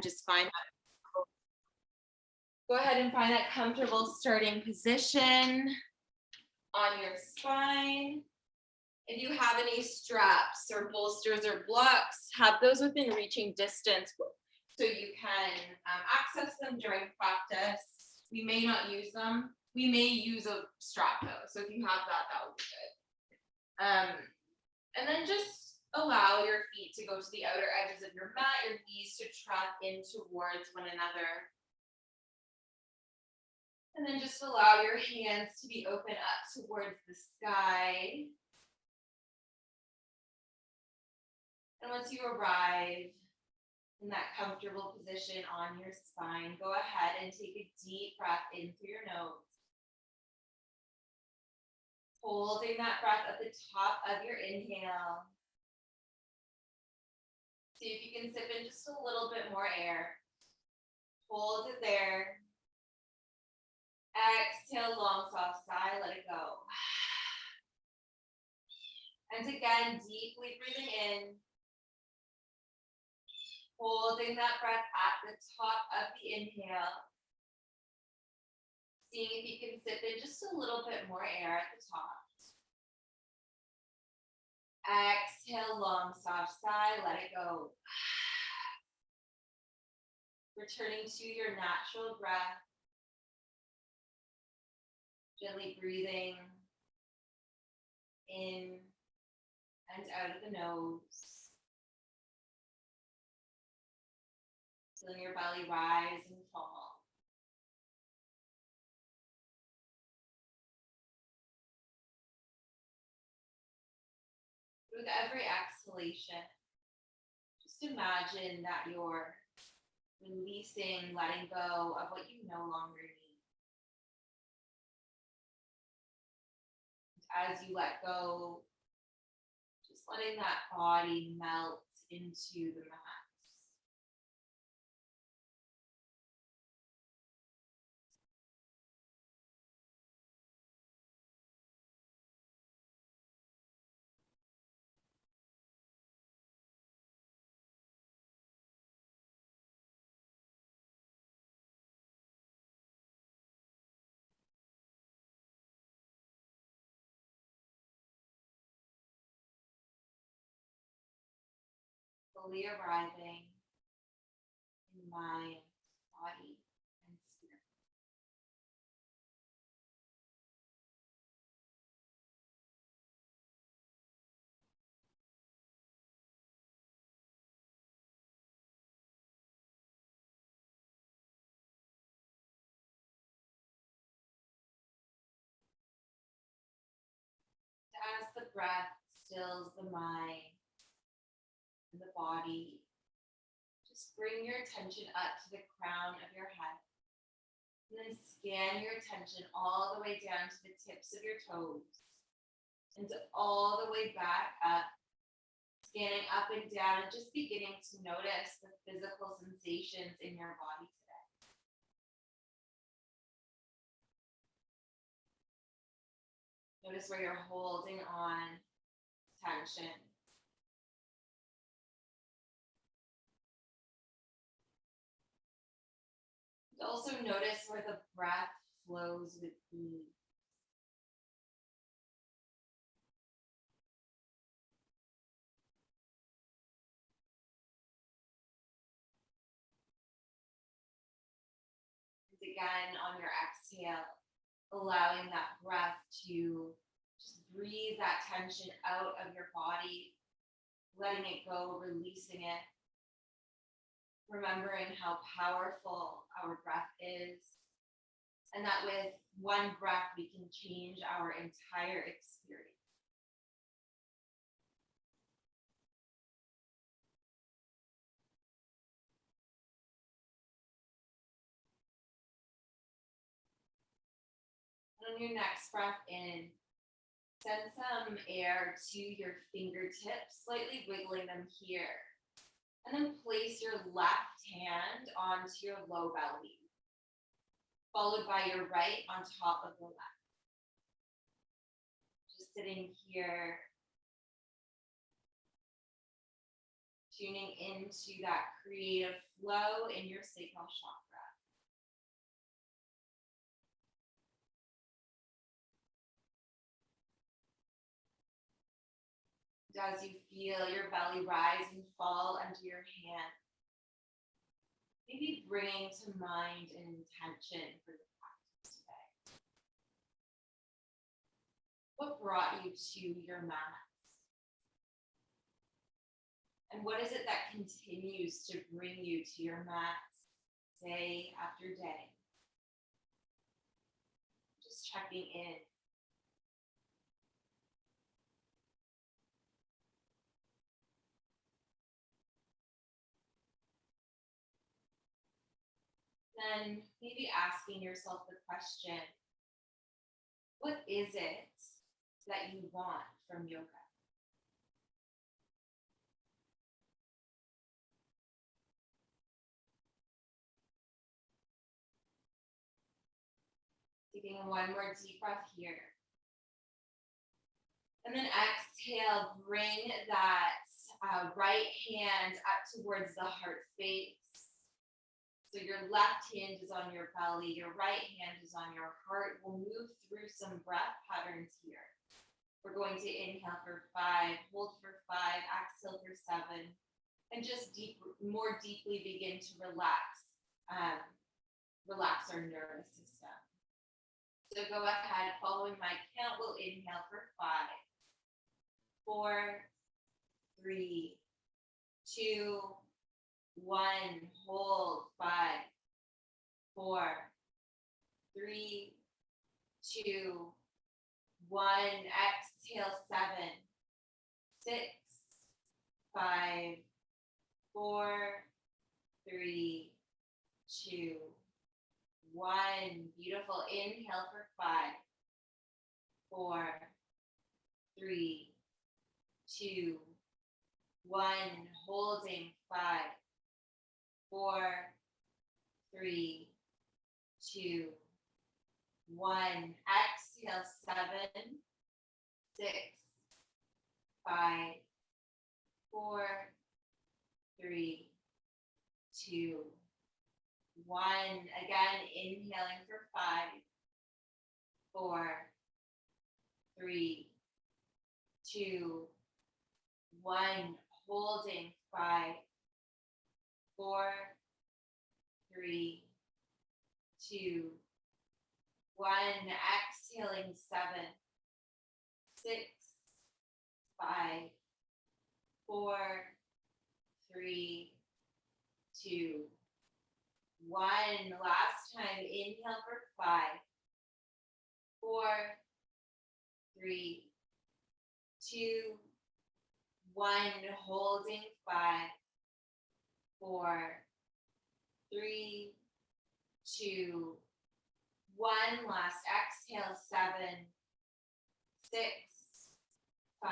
just go ahead and find that comfortable starting position on your spine. If you have any straps or bolsters or blocks, have those within reaching distance so you can access them during practice. We may not use them. We may use a strap though. So if you have that, that would be good. And then just allow your feet to go to the outer edges of your mat, your knees to track in towards one another. And then just allow your hands to be open up towards the sky. And once you arrive in that comfortable position on your spine, go ahead and take a deep breath in through your nose. Holding that breath at the top of your inhale. See if you can sip in just a little bit more air. Hold it there. Exhale, long, soft sigh, let it go. And again, deeply breathing in. Holding that breath at the top of the inhale. Seeing if you can sip in just a little bit more air at the top. Exhale, long, soft sigh, let it go. Returning to your natural breath. Gently breathing in and out of the nose. Feeling your belly rise and fall. With every exhalation, just imagine that you're releasing, letting go of what you no longer need. As you let go, just letting that body melt into the mat. Fully arriving in mind, body, and spirit. As the breath stills the mind and the body, just bring your attention up to the crown of your head. And then scan your attention all the way down to the tips of your toes. And all the way back up, scanning up and down and just beginning to notice the physical sensations in your body today. Notice where you're holding on tension. Also notice where the breath flows with ease. And again, on your exhale, allowing that breath to just breathe that tension out of your body, letting it go, releasing it. Remembering how powerful our breath is, and that with one breath, we can change our entire experience. And on your next breath in, send some air to your fingertips, slightly wiggling them here. And then place your left hand onto your low belly, followed by your right on top of the left. Just sitting here, Tuning into that creative flow in your sacral chakra. As you feel your belly rise and fall under your hand, maybe bringing to mind an intention for the practice today. What brought you to your mat? And what is it that continues to bring you to your mat day after day? Just checking in. Then maybe asking yourself the question, what is it that you want from yoga? Taking one more deep breath here. And then exhale, bring that right hand up towards the heart space. So your left hand is on your belly, your right hand is on your heart. We'll move through some breath patterns here. We're going to inhale for 5, hold for 5, exhale for 7, and just more deeply begin to relax our nervous system. So go ahead, following my count, we'll inhale for 5, 4, 3, 2, 1, hold 5, 4, 3, 2, 1, exhale 7, 6, 5, 4, 3, 2, 1. Beautiful. Inhale for 5, 4, 3, 2, 1. Holding 5, 4, 3, 2, 1. Exhale 7, 6, 5, 4, 3, 2, 1. Again, inhaling for 5, 4, 3, 2, 1. Holding 5, 4, 3, 2, 1. Exhaling 7, 6, 5, 4, 3, 2, 1. Last time, inhale for 5, 4, 3, 2, 1. Holding 5, 4, 3, 2, 1. Last exhale 7, 6, 5,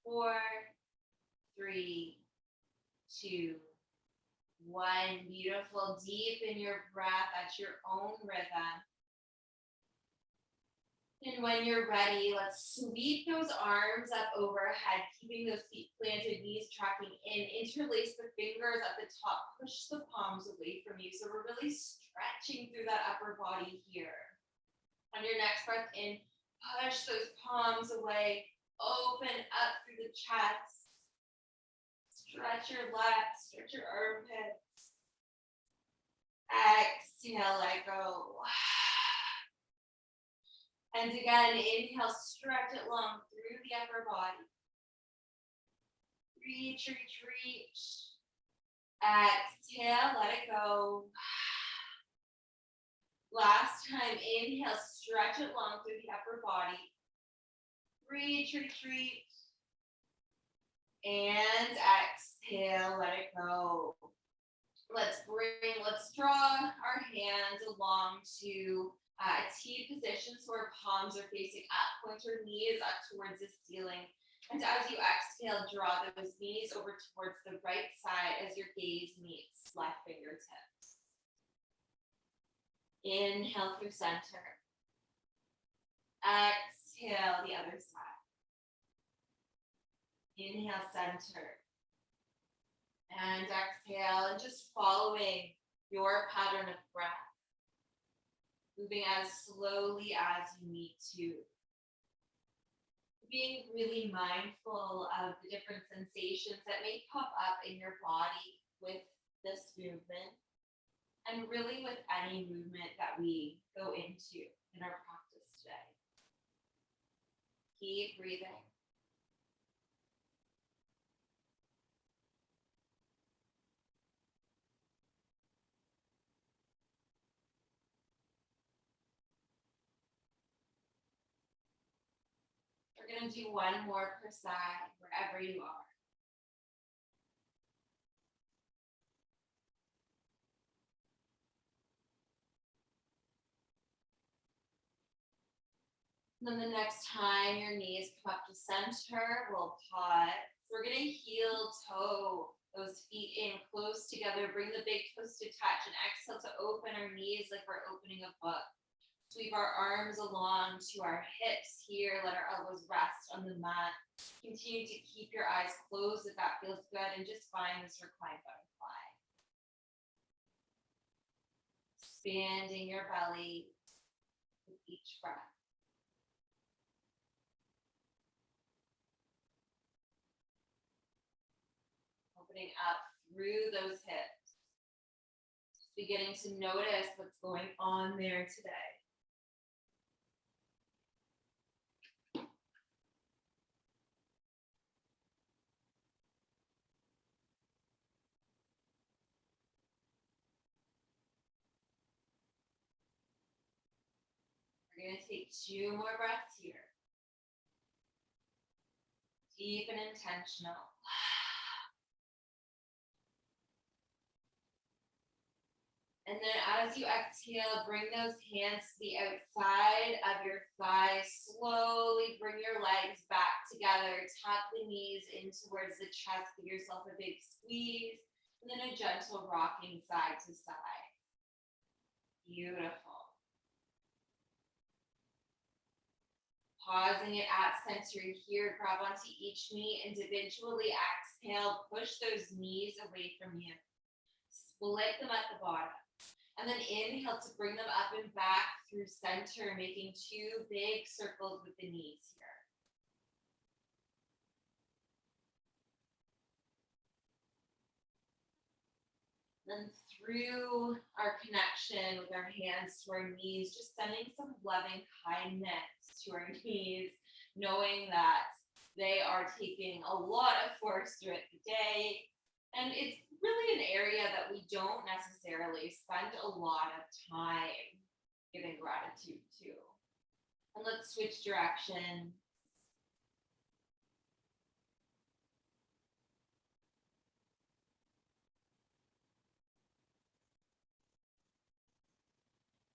4, 3, 2, 1. Beautiful. Deep in your breath at your own rhythm. And when you're ready, let's sweep those arms up overhead, keeping those feet planted, knees tracking in. Interlace the fingers at the top. Push the palms away from you. So we're really stretching through that upper body here. On your next breath in, push those palms away. Open up through the chest. Stretch your lats, stretch your armpits. Exhale, let go. And again, inhale, stretch it long through the upper body. Reach, reach, reach. Exhale, let it go. Last time, inhale, stretch it long through the upper body. Reach, reach, reach. And exhale, let it go. Let's draw our hands along to a T position, so our palms are facing up, point your knees up towards the ceiling. And as you exhale, draw those knees over towards the right side as your gaze meets left fingertips. Inhale through center. Exhale the other side. Inhale, center. And exhale, and just following your pattern of breath, moving as slowly as you need to. Being really mindful of the different sensations that may pop up in your body with this movement, and really with any movement that we go into in our practice today. Keep breathing. We're going to do one more per side, wherever you are. And then the next time your knees come up to center, we'll pause. We're going to heel toe those feet in close together. Bring the big toes to touch, and exhale to open our knees like we're opening a book. Sweep our arms along to our hips here. Let our elbows rest on the mat. Continue to keep your eyes closed if that feels good, and just find this reclined butterfly. Expanding your belly with each breath. Opening up through those hips. Just beginning to notice what's going on there today. We're going to take 2 more breaths here. Deep and intentional. And then as you exhale, bring those hands to the outside of your thighs. Slowly bring your legs back together. Tuck the knees in towards the chest. Give yourself a big squeeze. And then a gentle rocking side to side. Beautiful. Pausing it at center here. Grab onto each knee individually. Exhale. Push those knees away from you. Split them at the bottom. And then inhale to bring them up and back through center, making 2 big circles with the knees here. Then through our connection with our hands to our knees, just sending some loving kindness to our knees, knowing that they are taking a lot of force throughout the day. And it's really an area that we don't necessarily spend a lot of time giving gratitude to. And let's switch direction.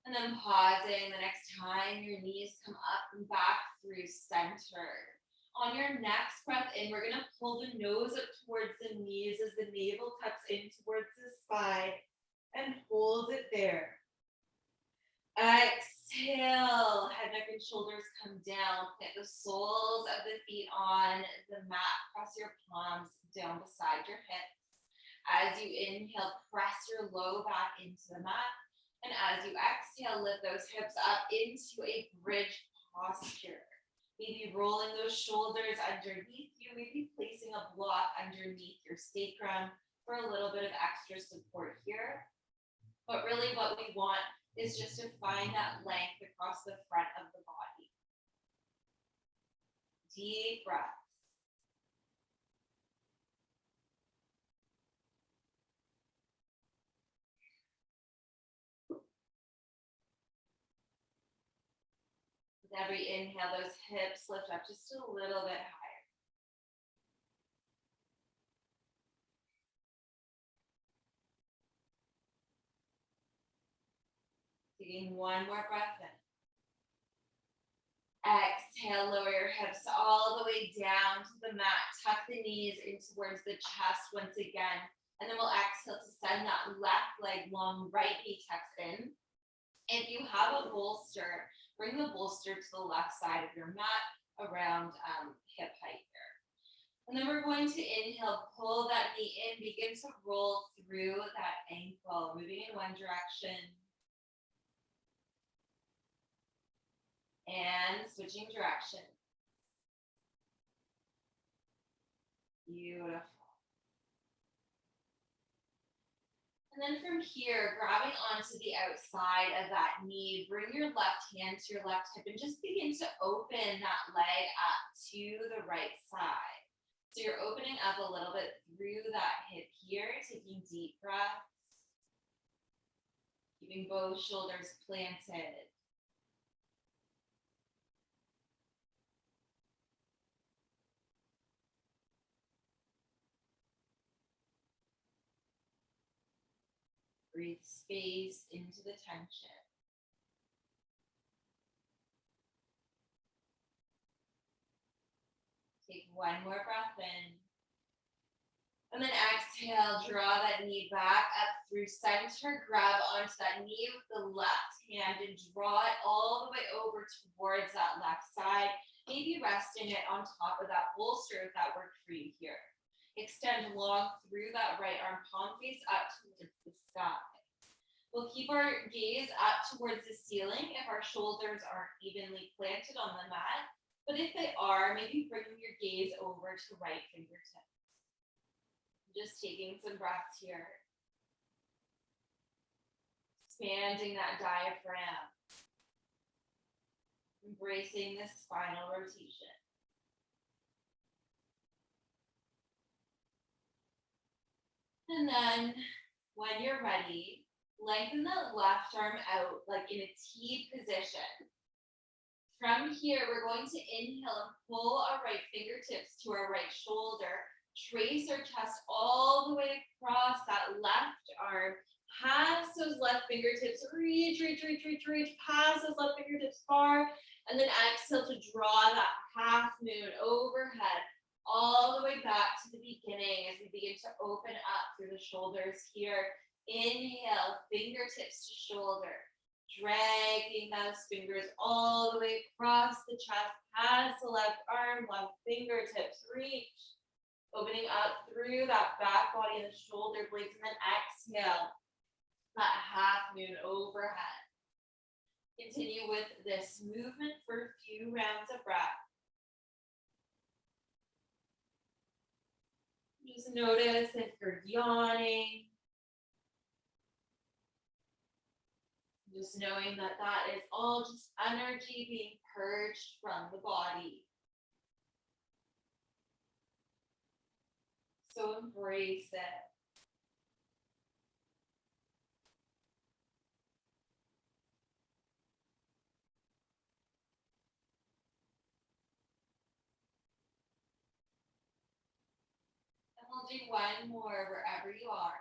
And then pausing the next time your knees come up and back through center. On your next breath in, we're going to pull the nose up towards the knees as the navel tucks in towards the spine, and hold it there. Exhale, head, neck, and shoulders come down. Plant the soles of the feet on the mat. Press your palms down beside your hips. As you inhale, press your low back into the mat. And as you exhale, lift those hips up into a bridge posture. Maybe rolling those shoulders underneath you, maybe placing a block underneath your sacrum for a little bit of extra support here. But really what we want is just to find that length across the front of the body. Deep breath. With every inhale, those hips lift up just a little bit higher. Taking 1 more breath in. Exhale, lower your hips all the way down to the mat. Tuck the knees in towards the chest once again. And then we'll exhale to send that left leg long, right knee tucks in. If you have a bolster, bring the bolster to the left side of your mat around hip height here. And then we're going to inhale, pull that knee in, begin to roll through that ankle, moving in one direction. And switching direction. Beautiful. And then from here, grabbing onto the outside of that knee, bring your left hand to your left hip and just begin to open that leg up to the right side. So you're opening up a little bit through that hip here, taking deep breaths, keeping both shoulders planted. Breathe space into the tension. Take one more breath in. And then exhale, draw that knee back up through center, grab onto that knee with the left hand and draw it all the way over towards that left side. Maybe resting it on top of that bolster if that worked for you here. Extend long through that right arm, palm face up towards the sky. We'll keep our gaze up towards the ceiling if our shoulders aren't evenly planted on the mat. But if they are, maybe bring your gaze over to right fingertip. Just taking some breaths here. Expanding that diaphragm. Embracing this spinal rotation. And then when you're ready, lengthen the left arm out like in a T position. From here, we're going to inhale and pull our right fingertips to our right shoulder. Trace our chest all the way across that left arm. Pass those left fingertips. Reach, past those left fingertips far. And then exhale to draw that half moon overhead all the way back to the beginning as we begin to open up through the shoulders here. Inhale, fingertips to shoulder. Dragging those fingers all the way across the chest, past the left arm, left fingertips, reach. Opening up through that back body and the shoulder blades, and then exhale, that half moon overhead. Continue with this movement for a few rounds of breath. Just notice if you're yawning. Just knowing that that is all just energy being purged from the body. So embrace it. And we'll do one more wherever you are.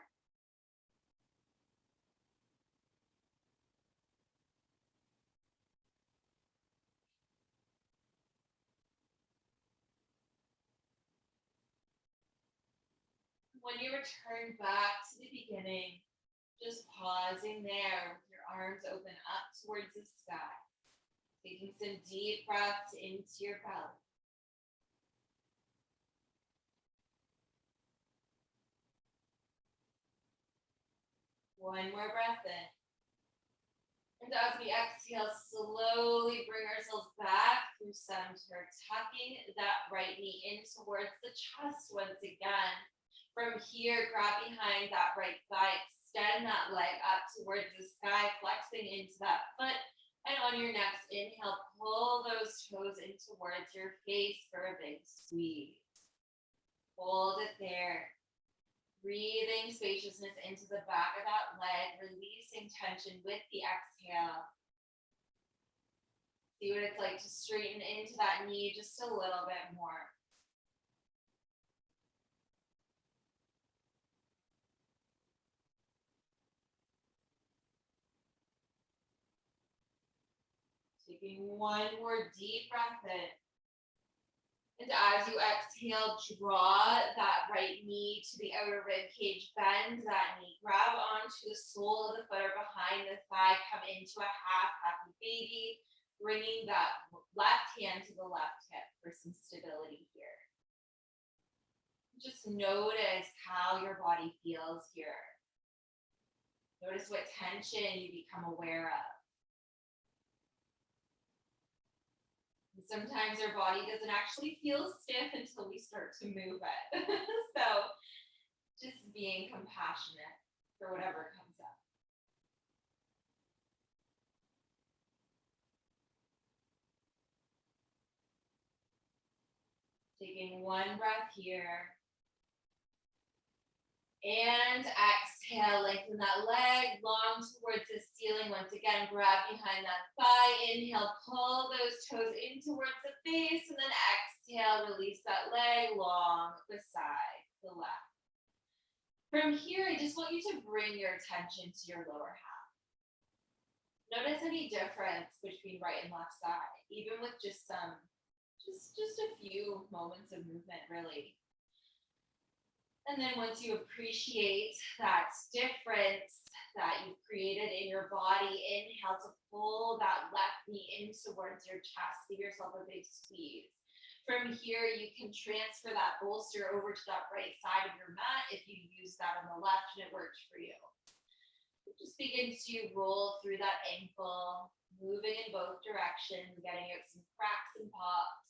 When you return back to the beginning, just pausing there with your arms open up towards the sky. Taking some deep breaths into your belly. One more breath in. And as we exhale, slowly bring ourselves back through center, tucking that right knee in towards the chest once again. From here, grab behind that right thigh, extend that leg up towards the sky, flexing into that foot. And on your next inhale, pull those toes in towards your face for a big squeeze. Hold it there. Breathing spaciousness into the back of that leg, releasing tension with the exhale. See what it's like to straighten into that knee just a little bit more. Taking one more deep breath in. And as you exhale, draw that right knee to the outer rib cage, bend that knee, grab onto the sole of the foot or behind the thigh, come into a half happy baby, bringing that left hand to the left hip for some stability here. Just notice how your body feels here. Notice what tension you become aware of. And sometimes our body doesn't actually feel stiff until we start to move it. So just being compassionate for whatever comes up. Taking one breath here. And exhale, lengthen that leg long towards the ceiling. Once again, grab behind that thigh. Inhale, pull those toes in towards the face. And then exhale, release that leg long beside the left. From here, I just want you to bring your attention to your lower half. Notice any difference between right and left side, even with just a few moments of movement, really. And then once you appreciate that difference that you've created in your body, inhale to pull that left knee in towards your chest. Give yourself a big squeeze. From here, you can transfer that bolster over to that right side of your mat if you use that on the left and it works for you. Just begin to roll through that ankle, moving in both directions, getting out some cracks and pops.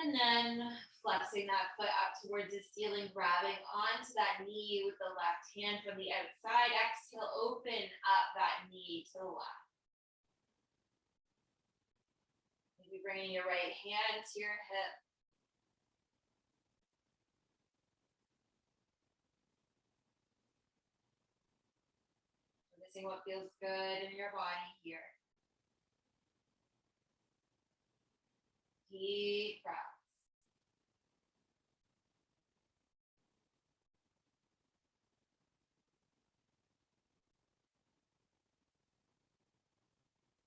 And then flexing that foot up towards the ceiling, grabbing onto that knee with the left hand from the outside. Exhale, open up that knee to the left. Maybe bringing your right hand to your hip. Noticing what feels good in your body here. Deep breath.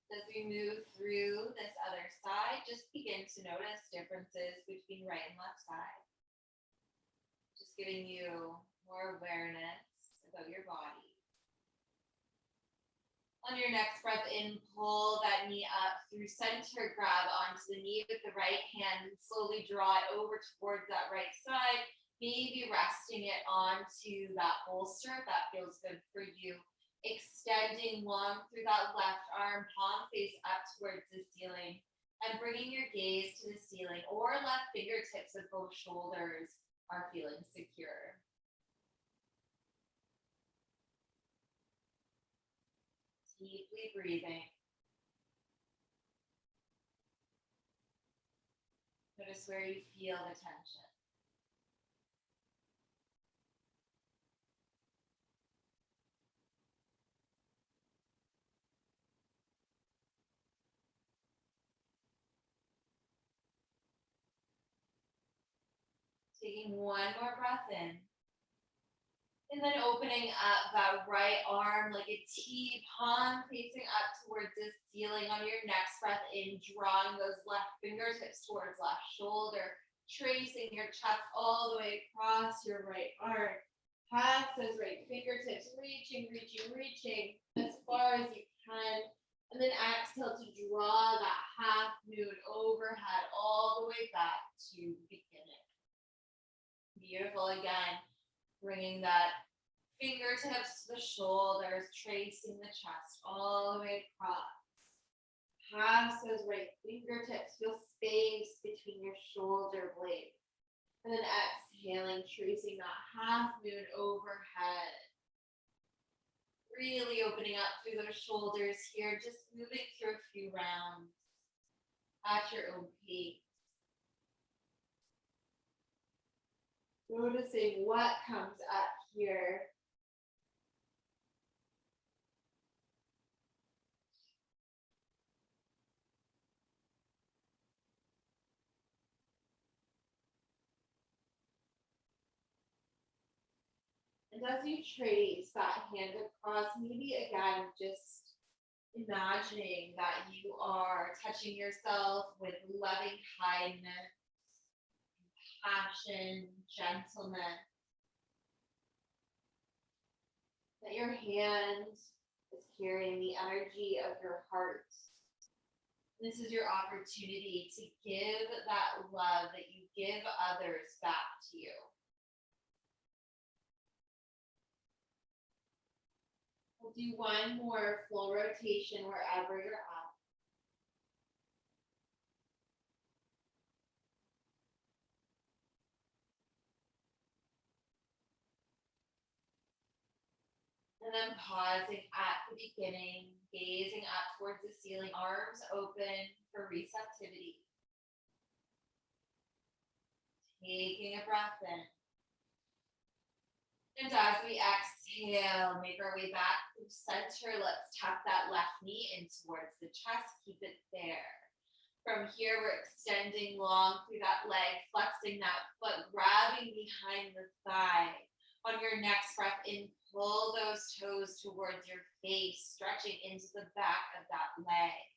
As we move through this other side, just begin to notice differences between right and left side. Just giving you more awareness about your body. On your next breath in, pull that knee up through center, grab onto the knee with the right hand and slowly draw it over towards that right side, maybe resting it onto that bolster if that feels good for you. Extending long through that left arm, palm face up towards the ceiling, and bringing your gaze to the ceiling or left fingertips of both shoulders are feeling secure. Deeply breathing. Notice where you feel the tension. Taking one more breath in. And then opening up that right arm like a T, palm facing up towards the ceiling. On your next breath in, drawing those left fingertips towards left shoulder, tracing your chest all the way across your right arm. Pass those right fingertips, reaching as far as you can. And then exhale to draw that half moon overhead all the way back to beginning. Beautiful again. Bringing that fingertips to the shoulders, tracing the chest all the way across. Pass those right fingertips, feel space between your shoulder blades. And then exhaling, tracing that half moon overhead. Really opening up through those shoulders here, just moving through a few rounds at your own pace. Noticing what comes up here. And as you trace that hand across, maybe again, just imagining that you are touching yourself with loving kindness, compassion, gentleness. That your hand is carrying the energy of your heart. This is your opportunity to give that love that you give others back to you. We'll do one more full rotation wherever you're at. And then pausing at the beginning, gazing up towards the ceiling, arms open for receptivity. Taking a breath in. And as we exhale, make our way back to center. Let's tuck that left knee in towards the chest. Keep it there. From here, we're extending long through that leg, flexing that foot, grabbing behind the thigh. On your next breath in, pull those toes towards your face, stretching into the back of that leg.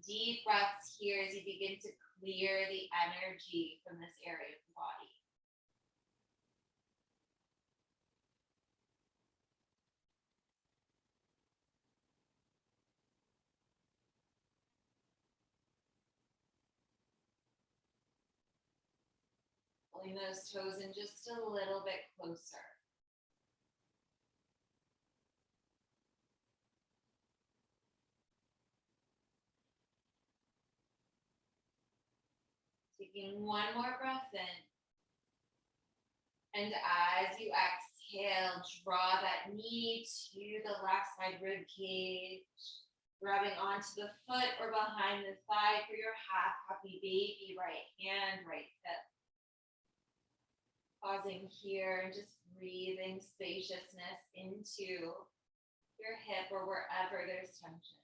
Deep breaths here as you begin to clear the energy from this area of the body. Pulling those toes in just a little bit closer. Taking one more breath in. And as you exhale, draw that knee to the left side rib cage, grabbing onto the foot or behind the thigh for your half happy baby, right hand, right hip. Pausing here and just breathing spaciousness into your hip or wherever there's tension.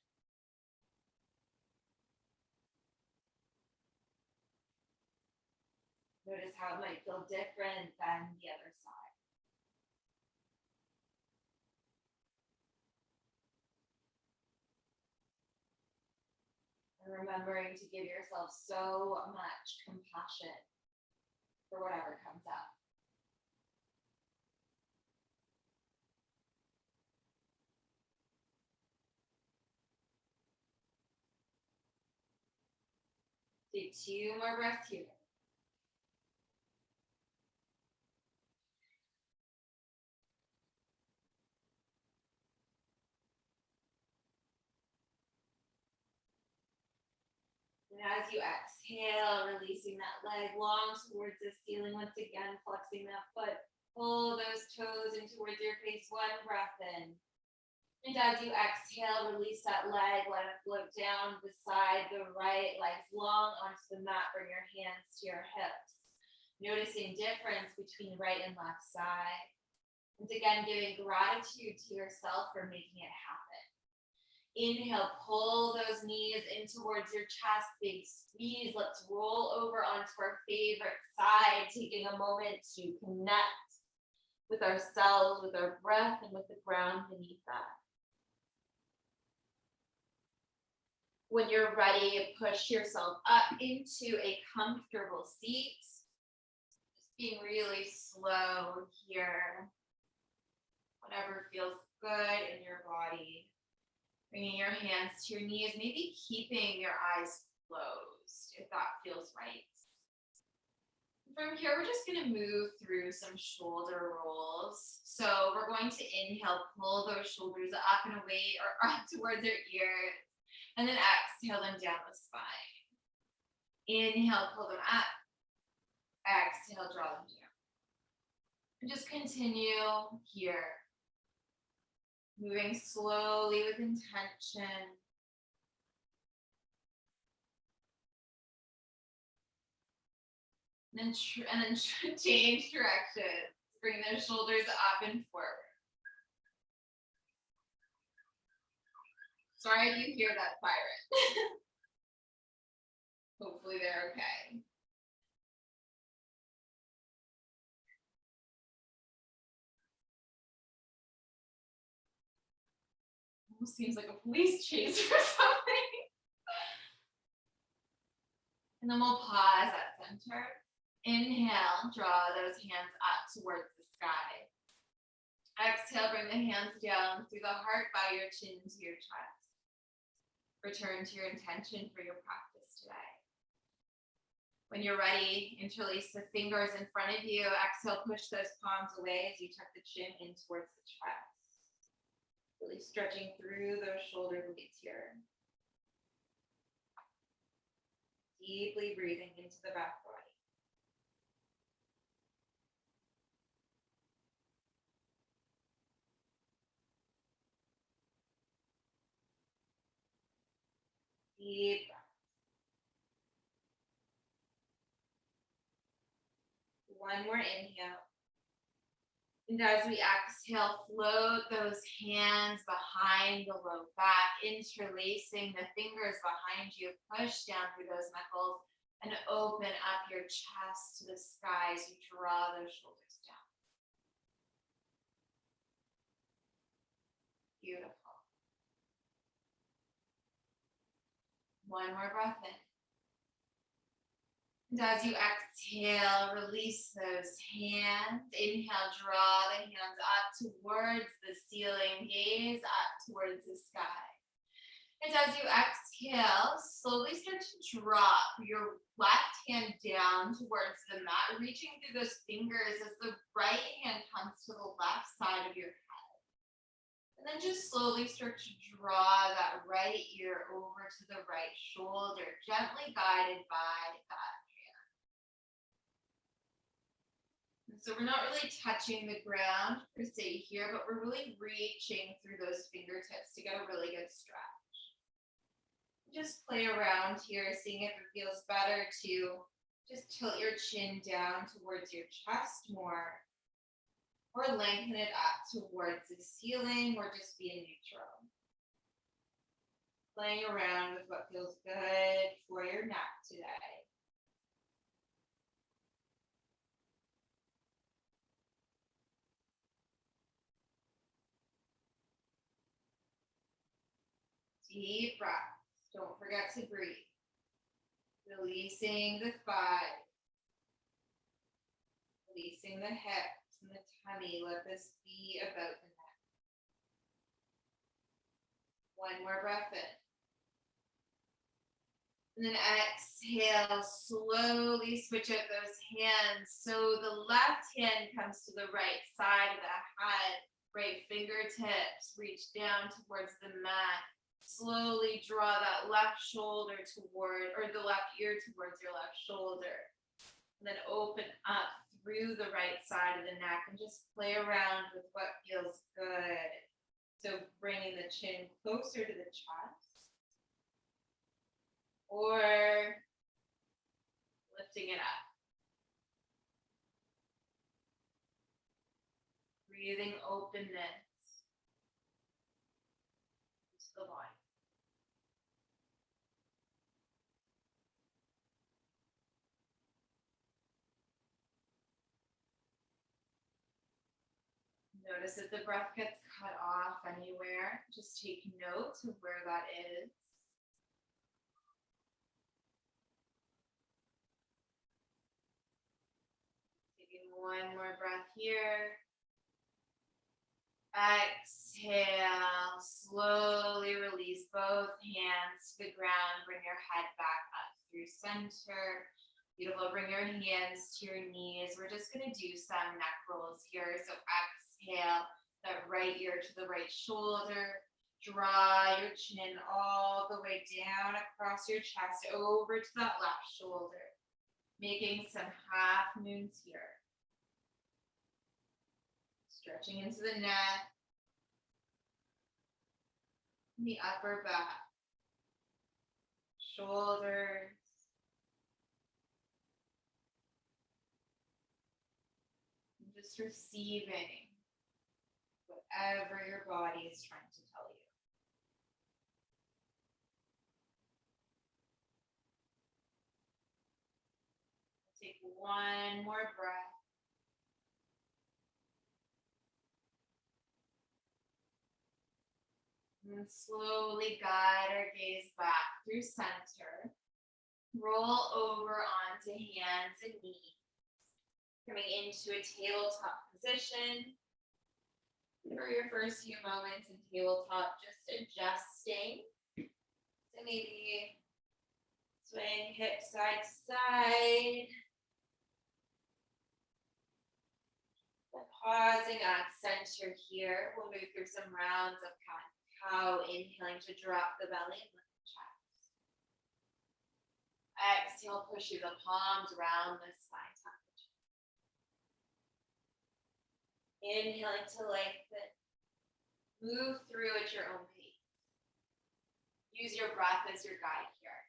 Notice how it might feel different than the other side. And remembering to give yourself so much compassion for whatever comes up. Take 2 more breaths here. And as you exhale, releasing that leg long towards the ceiling. Once again, flexing that foot. Pull those toes in towards your face. One breath in. And as you exhale, release that leg. Let it float down the side, the right, legs long onto the mat. Bring your hands to your hips. Noticing difference between right and left side. Once again, giving gratitude to yourself for making it happen. Inhale, pull those knees in towards your chest, big squeeze. Let's roll over onto our favorite side, taking a moment to connect with ourselves, with our breath, and with the ground beneath that. When you're ready, push yourself up into a comfortable seat. Just being really slow here. Whatever feels good in your body. Bringing your hands to your knees, maybe keeping your eyes closed if that feels right. From here, we're just going to move through some shoulder rolls. So we're going to inhale, pull those shoulders up and away or up towards your ears. And then exhale them down the spine. Inhale, pull them up. Exhale, draw them down. And just continue here. Moving slowly with intention. And then change direction. Bring those shoulders up and forward. Sorry if you hear that siren. Hopefully they're okay. Almost seems like a police chase or something. And then we'll pause at center. Inhale, draw those hands up towards the sky. Exhale, bring the hands down through the heart, bow your chin to your chest. return to your intention for your practice today. When you're ready, interlace the fingers in front of you. Exhale, push those palms away as you tuck the chin in towards the chest. Really stretching through those shoulder blades here. Deeply breathing into the back body. Deep breath. One more inhale. And as we exhale, float those hands behind the low back, interlacing the fingers behind you. Push down through those knuckles and open up your chest to the sky as you draw those shoulders down. Beautiful. One more breath in. And as you exhale, release those hands. Inhale, draw the hands up towards the ceiling, gaze up towards the sky. And as you exhale, slowly start to drop your left hand down towards the mat, reaching through those fingers as the right hand comes to the left side of your head. And then just slowly start to draw that right ear over to the right shoulder, gently guided by that. So we're not really touching the ground per se here, but we're really reaching through those fingertips to get a really good stretch. Just play around here, seeing if it feels better to just tilt your chin down towards your chest more, or lengthen it up towards the ceiling, or just be in neutral. Playing around with what feels good for your neck today. Deep breaths. Don't forget to breathe. Releasing the thighs. Releasing the hips and the tummy. Let this be about the neck. One more breath in. And then exhale, slowly switch out those hands. So the left hand comes to the right side of the head. Right fingertips reach down towards the mat. Slowly draw that left shoulder toward, or the left ear towards your left shoulder. And then open up through the right side of the neck and just play around with what feels good. So bringing the chin closer to the chest. Or lifting it up. Breathing openness into the body. Notice if the breath gets cut off anywhere, just take note of where that is. Taking one more breath here. Exhale, slowly release both hands to the ground. Bring your head back up through center. Beautiful, bring your hands to your knees. We're just gonna do some neck rolls here. So exhale, that right ear to the right shoulder. Draw your chin all the way down across your chest, over to that left shoulder. Making some half moons here. Stretching into the neck, the upper back, shoulders, and just receiving whatever your body is trying to tell you. Take one more breath. And slowly guide our gaze back through center. Roll over onto hands and knees. Coming into a tabletop position. For your first few moments in tabletop, just adjusting to maybe swaying hips side to side. Then pausing at center here. We'll move through some rounds of cat and cow, inhaling to drop the belly and lift the chest. Exhale, push through the palms around the spine. Inhaling to lengthen. Move through at your own pace. Use your breath as your guide here.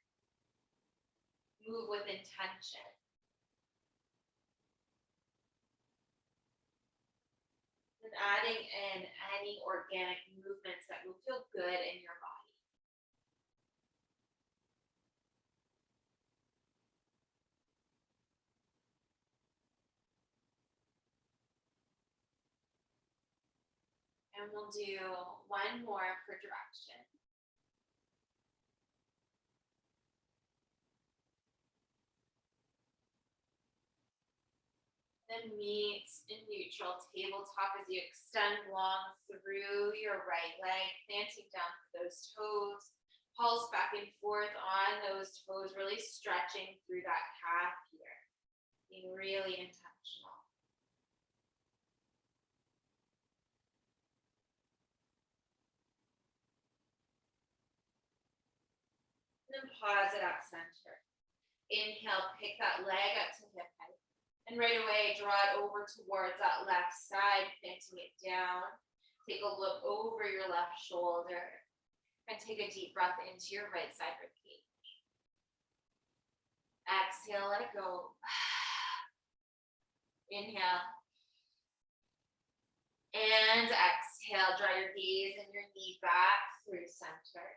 Move with intention. And adding in any organic movements that will feel good in your body. And we'll do one more for direction. Then meet in neutral tabletop as you extend long through your right leg, planting down those toes. Pulse back and forth on those toes, really stretching through that calf here. Being really intentional. And then pause it at center. Inhale, pick that leg up to hip height. And right away, draw it over towards that left side, planting it down. Take a look over your left shoulder. And take a deep breath into your right side ribcage. Exhale, let it go. Inhale. And exhale, draw your gaze and your knee back through center.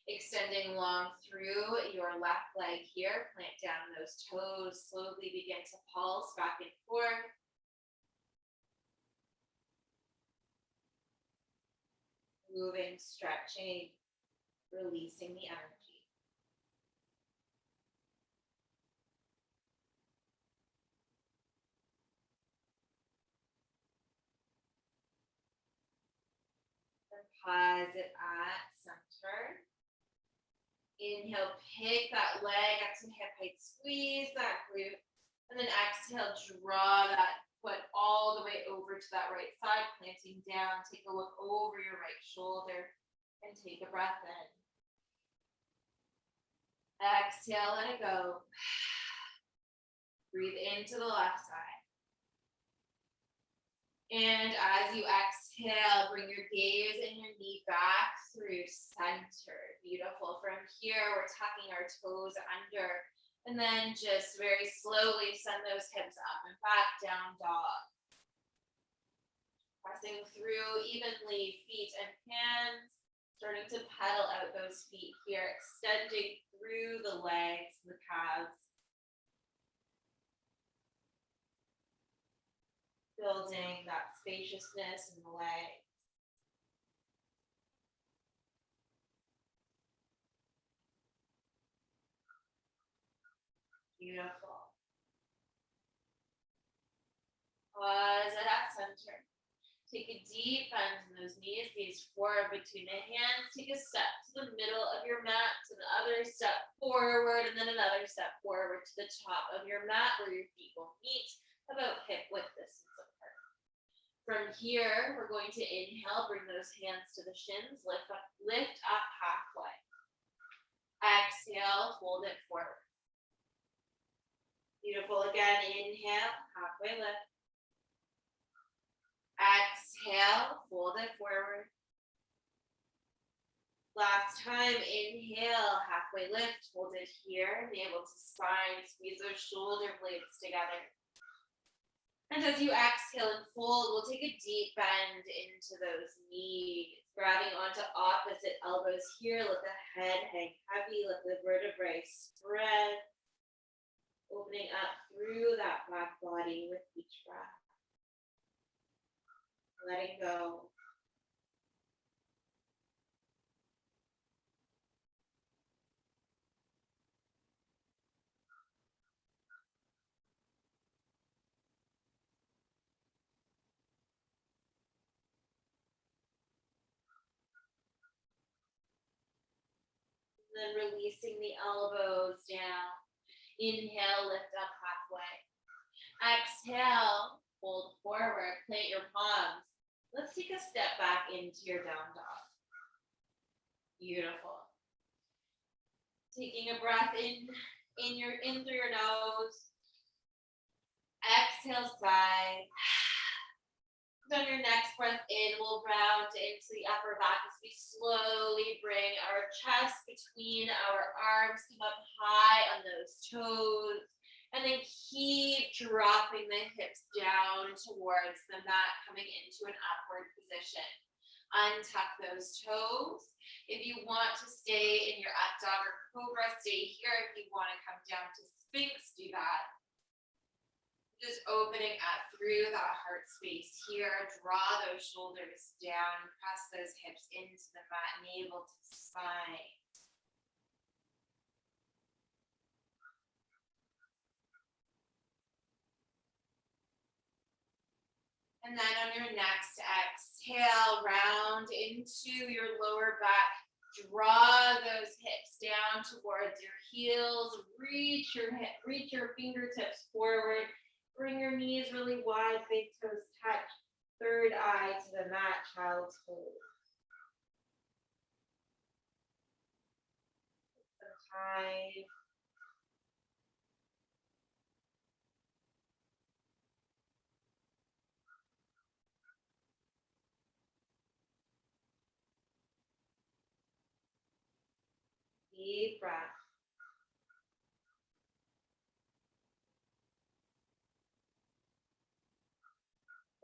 Extending long through your left leg here. Plant down those toes. Slowly begin to pulse back and forth. Moving, stretching, releasing the energy. Then pause it at center. Inhale, pick that leg up to hip height, squeeze that glute, and then exhale, draw that foot all the way over to that right side, planting down. Take a look over your right shoulder and take a breath in. Exhale, let it go. Breathe into the left side. And as you exhale, bring your gaze and your knee back through center. Beautiful. From here, we're tucking our toes under. And then just very slowly send those hips up and back, down dog. Pressing through evenly, feet and hands. Starting to pedal out those feet here, extending through the legs, the calves. Building that spaciousness in the legs. Beautiful. Pause it at center. Take a deep bend in those knees, gaze forward between the hands. Take a step to the middle of your mat, to the other step forward, and then another step forward to the top of your mat where your feet will meet about hip width distance apart. From here, we're going to inhale, bring those hands to the shins, lift up halfway. Exhale, fold it forward. Beautiful. Again, inhale, halfway lift. Exhale, fold it forward. Last time, inhale, halfway lift, hold it here, navel to spine, squeeze those shoulder blades together. And as you exhale and fold, we'll take a deep bend into those knees, grabbing onto opposite elbows here. Let the head hang heavy, let the vertebrae spread, opening up through that back body with each breath. Letting go. Then releasing the elbows down. Inhale, lift up halfway. Exhale, fold forward, plant your palms. Let's take a step back into your down dog. Beautiful. Taking a breath in through your nose. Exhale, sigh. On your next breath in, we'll round into the upper back as we slowly bring our chest between our arms, come up high on those toes, and then keep dropping the hips down towards the mat, coming into an upward position. Untuck those toes. If you want to stay in your up dog or cobra, stay here. If you want to come down to Sphinx, do that. Just opening up through that heart space here. Draw those shoulders down. Press those hips into the mat. Navel to spine. And then on your next exhale, round into your lower back. Draw those hips down towards your heels. Reach your fingertips forward. Bring your knees really wide, big toes touch. Third eye to the mat, child's pose. Some time. Deep breath.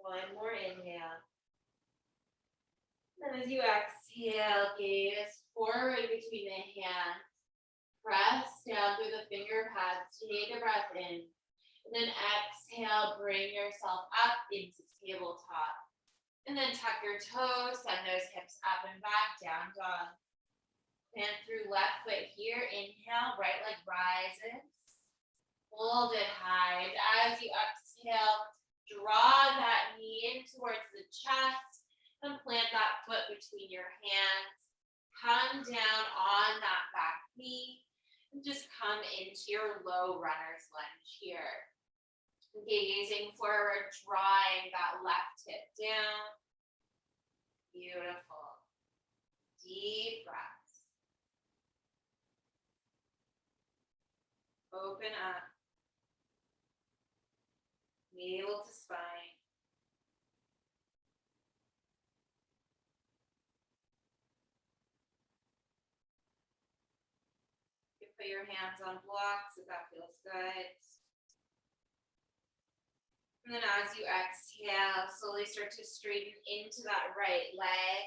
One more inhale. And as you exhale, gaze forward between the hands. Press down through the finger pads. Take a breath in. And then exhale, bring yourself up into tabletop. And then tuck your toes, send those hips up and back, down dog. Plant through left foot here. Inhale, right leg rises. Hold it high. And as you exhale, draw that knee in towards the chest and plant that foot between your hands. Come down on that back knee and just come into your low runner's lunge here. Gazing forward, drawing that left hip down. Beautiful. Deep breaths. Open up. Navel to spine. You can put your hands on blocks if that feels good. And then as you exhale, slowly start to straighten into that right leg,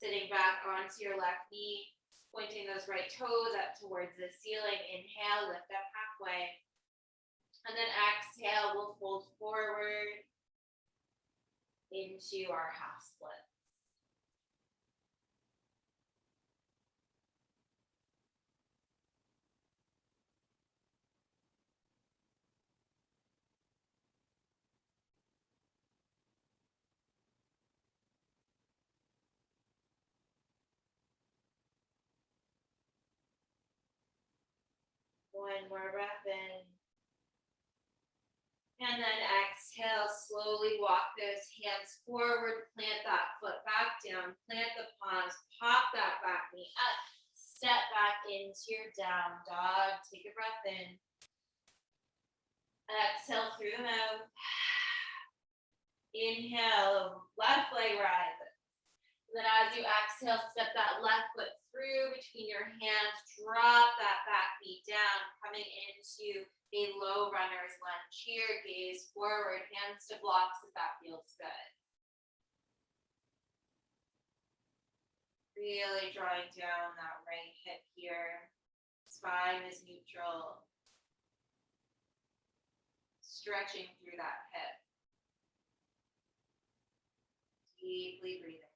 sitting back onto your left knee, pointing those right toes up towards the ceiling. Inhale, lift up halfway. And then exhale, we'll fold forward into our half split. One more breath in. And then exhale, slowly walk those hands forward, plant that foot back down, plant the palms, pop that back knee up, step back into your down dog. Take a breath in. Exhale through the mouth. Inhale, left leg rises. Then as you exhale, step that left foot through between your hands, drop that back knee down, coming into a low runner's lunge here. Gaze forward, hands to blocks if that feels good. Really drawing down that right hip here. Spine is neutral. Stretching through that hip. Deeply breathing.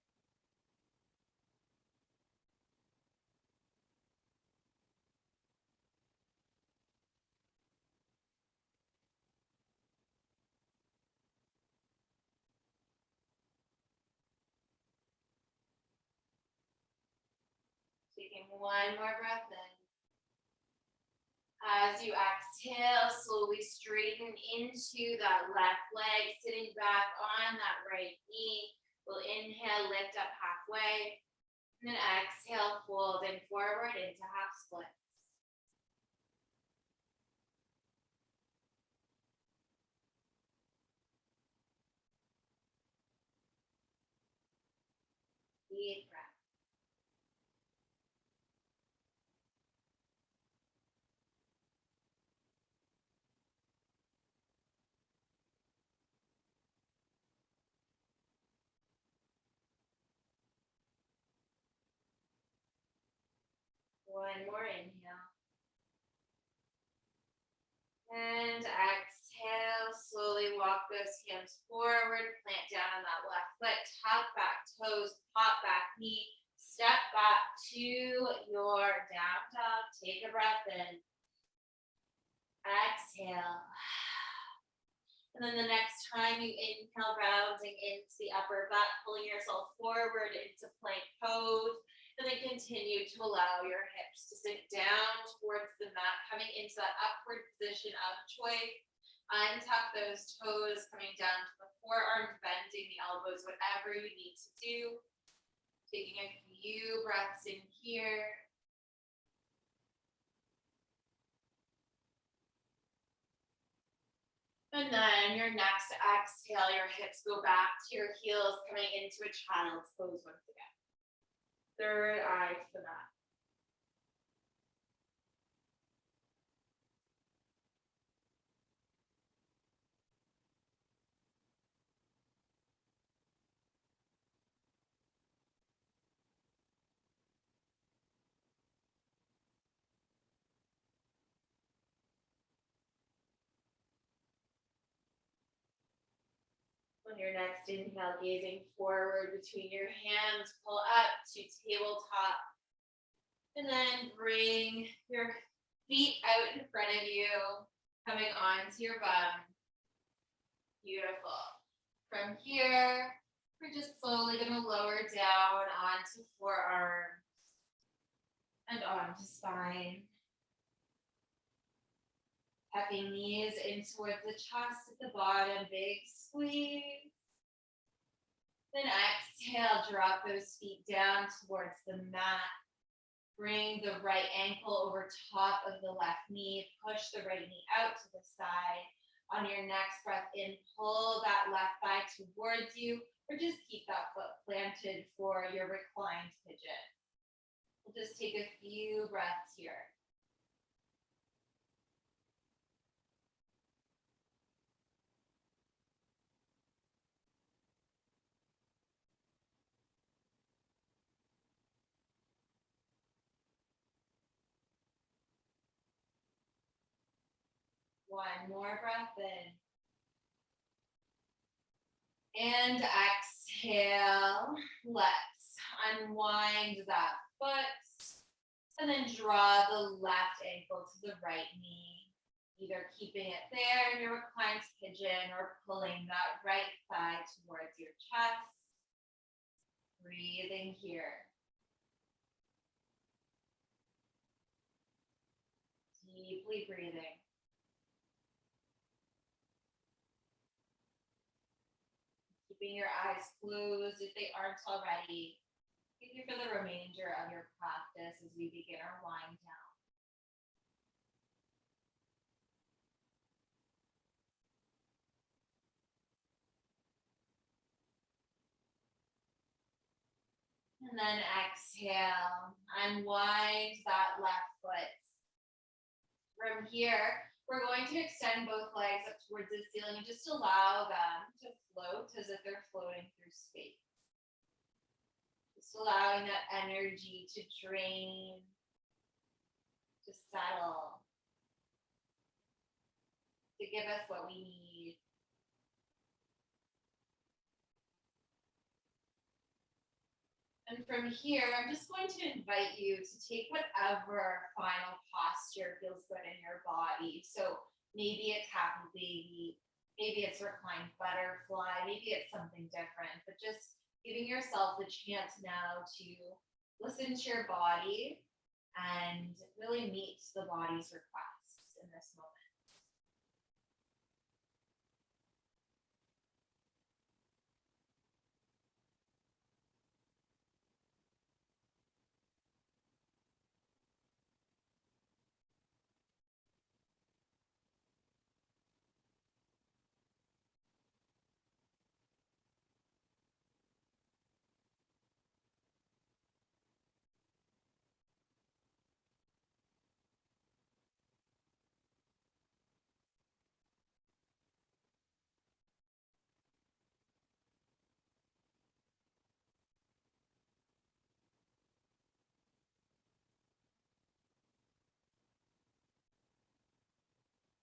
Taking one more breath in. As you exhale, slowly straighten into that left leg, sitting back on that right knee. We'll inhale, lift up halfway, and then exhale, folding forward into half splits. Deep breath. One more inhale. And exhale, slowly walk those hands forward, plant down on that left foot, tuck back toes, pop back knee, step back to your down dog. Take a breath in. Exhale. And then the next time you inhale, rounding into the upper back, pulling yourself forward into plank pose. And then continue to allow your hips to sink down towards the mat, coming into that upward position of choice. Untuck those toes, coming down to the forearms, bending the elbows, whatever you need to do. Taking a few breaths in here. And then your next exhale, your hips go back to your heels, coming into a child's pose once again. Third eye to the mat. On your next inhale, gazing forward between your hands, pull up to tabletop. And then bring your feet out in front of you, coming onto your bum. Beautiful. From here, we're just slowly going to lower down onto forearms and onto spine. Tucking knees in towards the chest at the bottom, big squeeze. Then exhale, drop those feet down towards the mat. Bring the right ankle over top of the left knee. Push the right knee out to the side. On your next breath in, pull that left thigh towards you, or just keep that foot planted for your reclined pigeon. We'll just take a few breaths here. One more breath in. And exhale. Let's unwind that foot. And then draw the left ankle to the right knee. Either keeping it there in your reclined pigeon or pulling that right thigh towards your chest. Breathing here. Deeply breathing. Keeping your eyes closed if they aren't already. Thank you for the remainder of your practice as we begin our wind down. And then exhale, unwind that left foot. From here, we're going to extend both legs up towards the ceiling and just allow them to float as if they're floating through space. Just allowing that energy to drain, to settle, to give us what we need. And from here, I'm just going to invite you to take whatever final posture feels good in your body. So maybe it's happy baby, maybe it's reclined butterfly, maybe it's something different, but just giving yourself the chance now to Listen to your body and really meet the body's requests in this moment.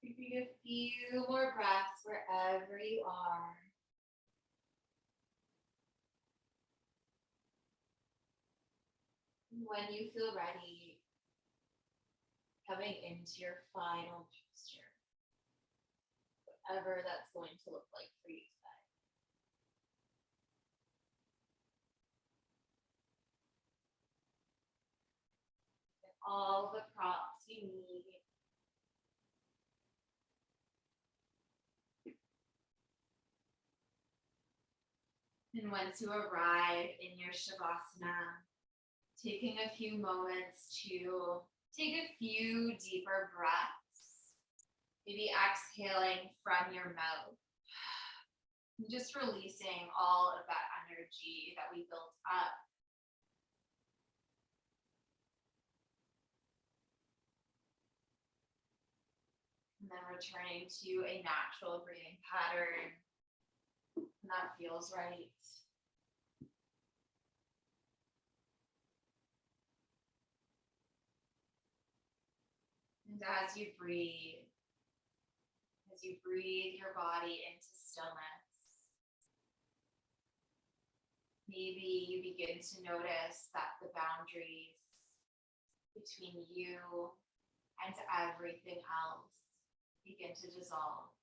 Repeat a few more breaths wherever you are. When you feel ready, coming into your final posture, whatever that's going to look like for you today. And all the props you need. And once you arrive in your Shavasana, taking a few moments to take a few deeper breaths, maybe exhaling from your mouth, and just releasing all of that energy that we built up. And then returning to a natural breathing pattern, and that feels right. And as you breathe your body into stillness, maybe you begin to notice that the boundaries between you and everything else begin to dissolve.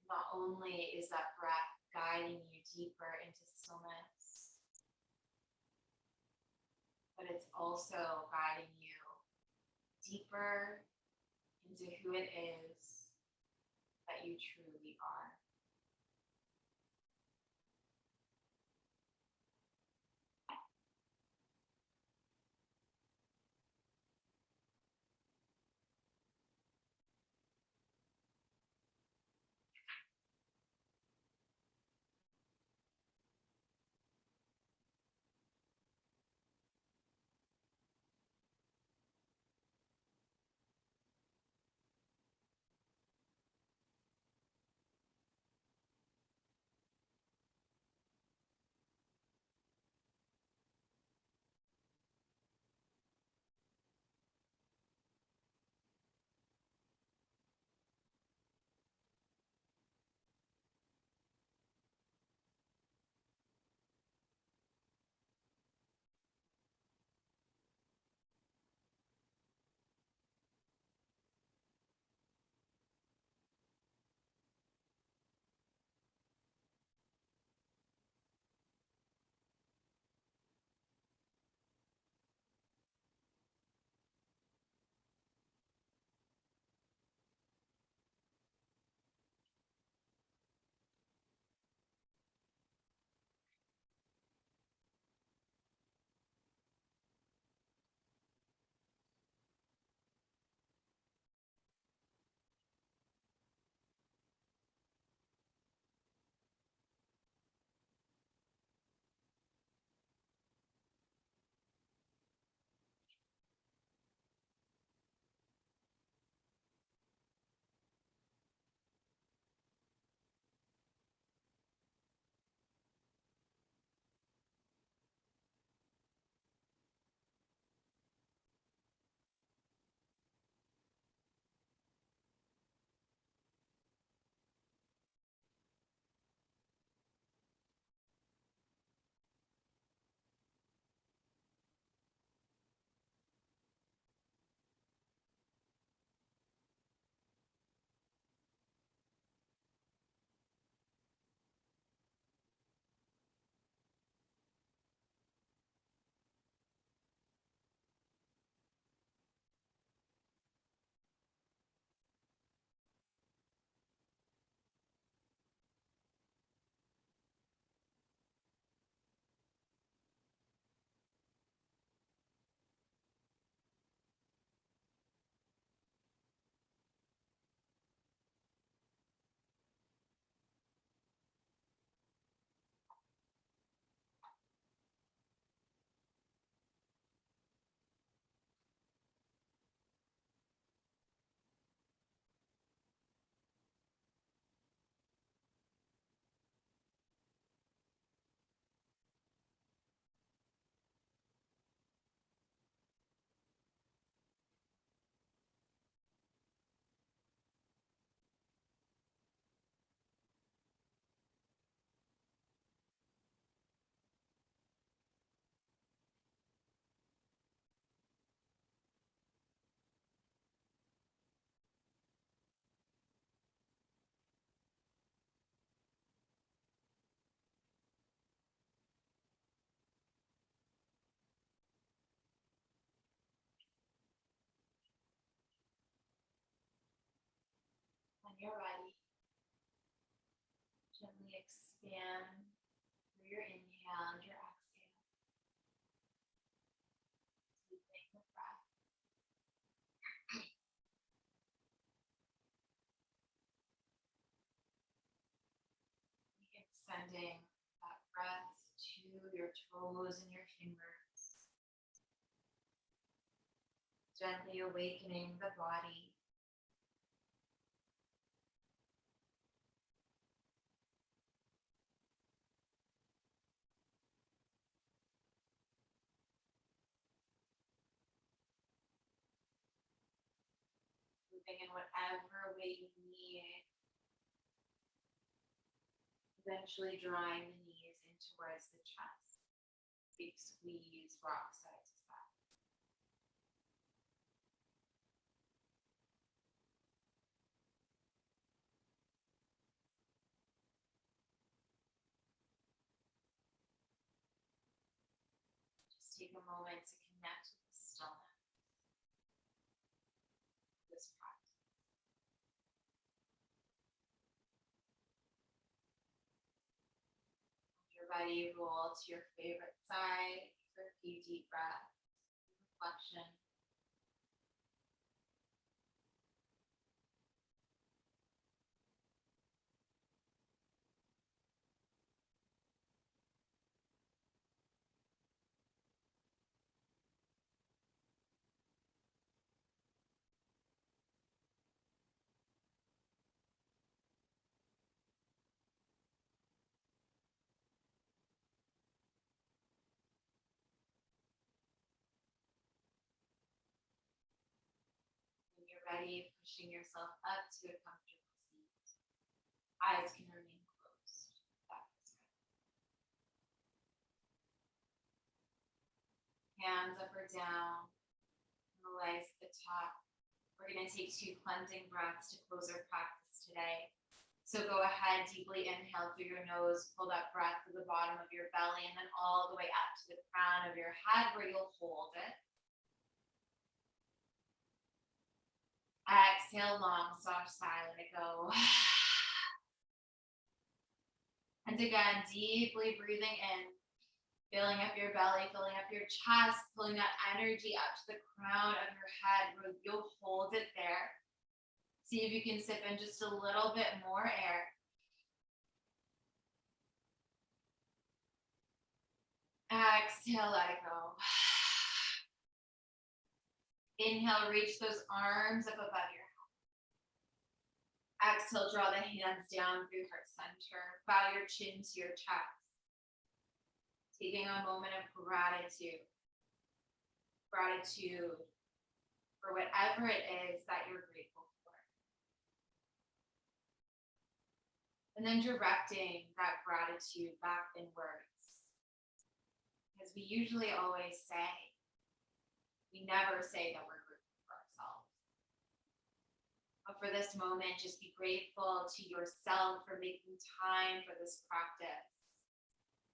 Not only is that breath guiding you deeper into stillness, but it's also guiding you deeper into who it is that you truly are. you're ready, gently expand through your inhale and your exhale. Deepening the breath. Extending that breath to your toes and your fingers. Gently awakening the body. Moving in whatever way you need. Eventually drawing the knees in towards the chest. Big squeeze, rock side to side. Just take a moment to connect with the stillness. This practice. When you're ready, roll to your favorite side for a few deep breaths. Reflection. When you're ready, pushing yourself up to a comfortable seat. Eyes can remain closed. That is good. Hands up or down, and the legs at the top. We're going to take 2 cleansing breaths to close our practice today. So go ahead, deeply inhale through your nose, pull that breath to the bottom of your belly, and then all the way up to the crown of your head where you'll hold it. Exhale, long, soft sigh, let it go. And again, deeply breathing in, filling up your belly, filling up your chest, pulling that energy up to the crown of your head where you'll hold it there. See if you can sip in just a little bit more air. Exhale, let it go. Inhale, reach those arms up above your head. Exhale, draw the hands down through heart center. Bow your chin to your chest. Taking a moment of gratitude. Gratitude for whatever it is that you're grateful for. And then directing that gratitude back inwards. Because we usually always say, we never say that we're grateful for ourselves. But for this moment, just be grateful to yourself for making time for this practice.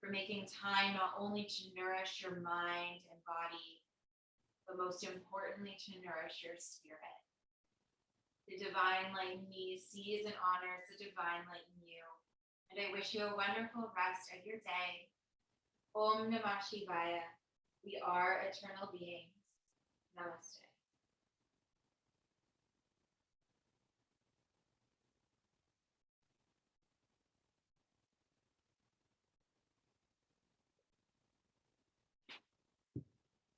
For making time not only to nourish your mind and body, but most importantly, to nourish your spirit. The divine light in me sees and honors the divine light in you. And I wish you a wonderful rest of your day. Om Namah Shivaya. We are eternal beings. Namaste.